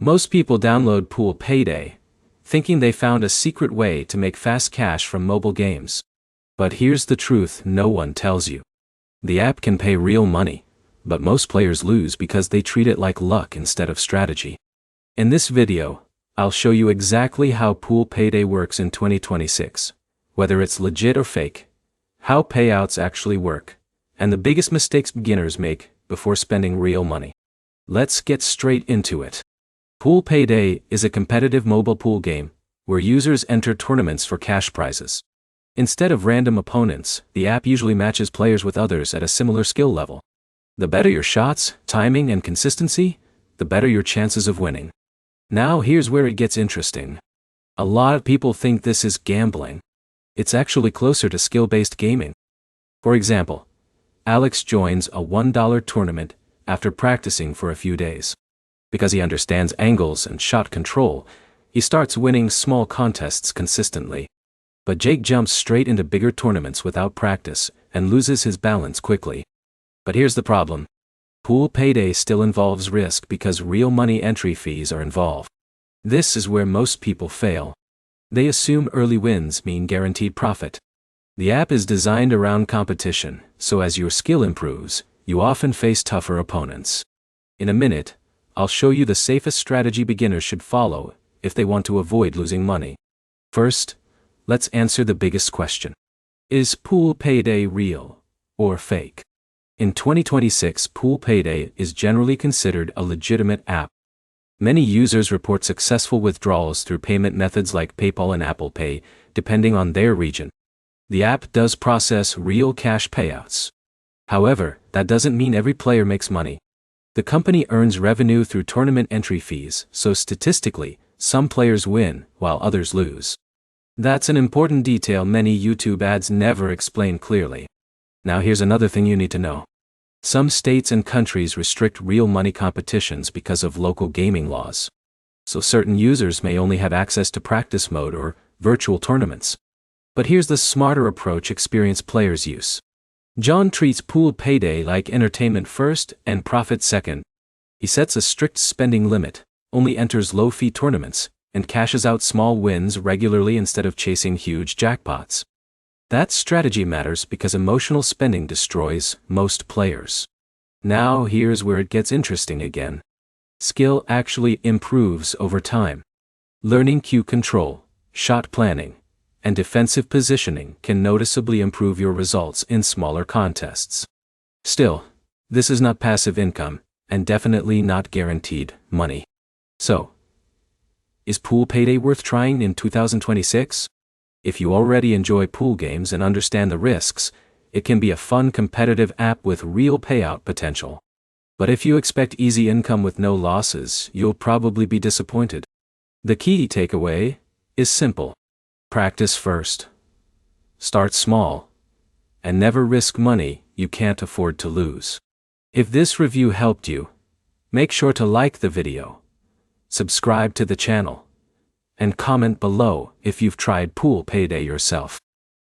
Most people download Pool Payday, thinking they found a secret way to make fast cash from mobile games. But here's the truth no one tells you. The app can pay real money, but most players lose because they treat it like luck instead of strategy. In this video, I'll show you exactly how Pool Payday works in 2026, whether it's legit or fake, how payouts actually work, and the biggest mistakes beginners make before spending real money. Let's get straight into it. Pool Payday is a competitive mobile pool game where users enter tournaments for cash prizes. Instead of random opponents, the app usually matches players with others at a similar skill level. The better your shots, timing, and consistency, the better your chances of winning. Now here's where it gets interesting. A lot of people think this is gambling. It's actually closer to skill-based gaming. For example, Alex joins a $1 tournament after practicing for a few days. Because he understands angles and shot control, he starts winning small contests consistently. But Jake jumps straight into bigger tournaments without practice and loses his balance quickly. But here's the problem. Pool Payday still involves risk because real money entry fees are involved. This is where most people fail. They assume early wins mean guaranteed profit. The app is designed around competition, so as your skill improves, you often face tougher opponents. In a minute, I'll show you the safest strategy beginners should follow if they want to avoid losing money. First, let's answer the biggest question. Is Pool Payday real or fake? In 2026, Pool Payday is generally considered a legitimate app. Many users report successful withdrawals through payment methods like PayPal and Apple Pay, depending on their region. The app does process real cash payouts. However, that doesn't mean every player makes money. The company earns revenue through tournament entry fees, so statistically, some players win while others lose. That's an important detail many YouTube ads never explain clearly. Now here's another thing you need to know. Some states and countries restrict real money competitions because of local gaming laws. So certain users may only have access to practice mode or virtual tournaments. But here's the smarter approach experienced players use. John treats Pool Payday like entertainment first and profit second. He sets a strict spending limit, only enters low-fee tournaments, and cashes out small wins regularly instead of chasing huge jackpots. That strategy matters because emotional spending destroys most players. Now here's where it gets interesting again. Skill actually improves over time. Learning cue control, shot planning, and defensive positioning can noticeably improve your results in smaller contests. Still, this is not passive income, and definitely not guaranteed money. So, is Pool Payday worth trying in 2026? If you already enjoy pool games and understand the risks, it can be a fun competitive app with real payout potential. But if you expect easy income with no losses, you'll probably be disappointed. The key takeaway is simple. Practice first. Start small. And never risk money you can't afford to lose. If this review helped you, make sure to like the video, subscribe to the channel, and comment below if you've tried Pool Payday yourself.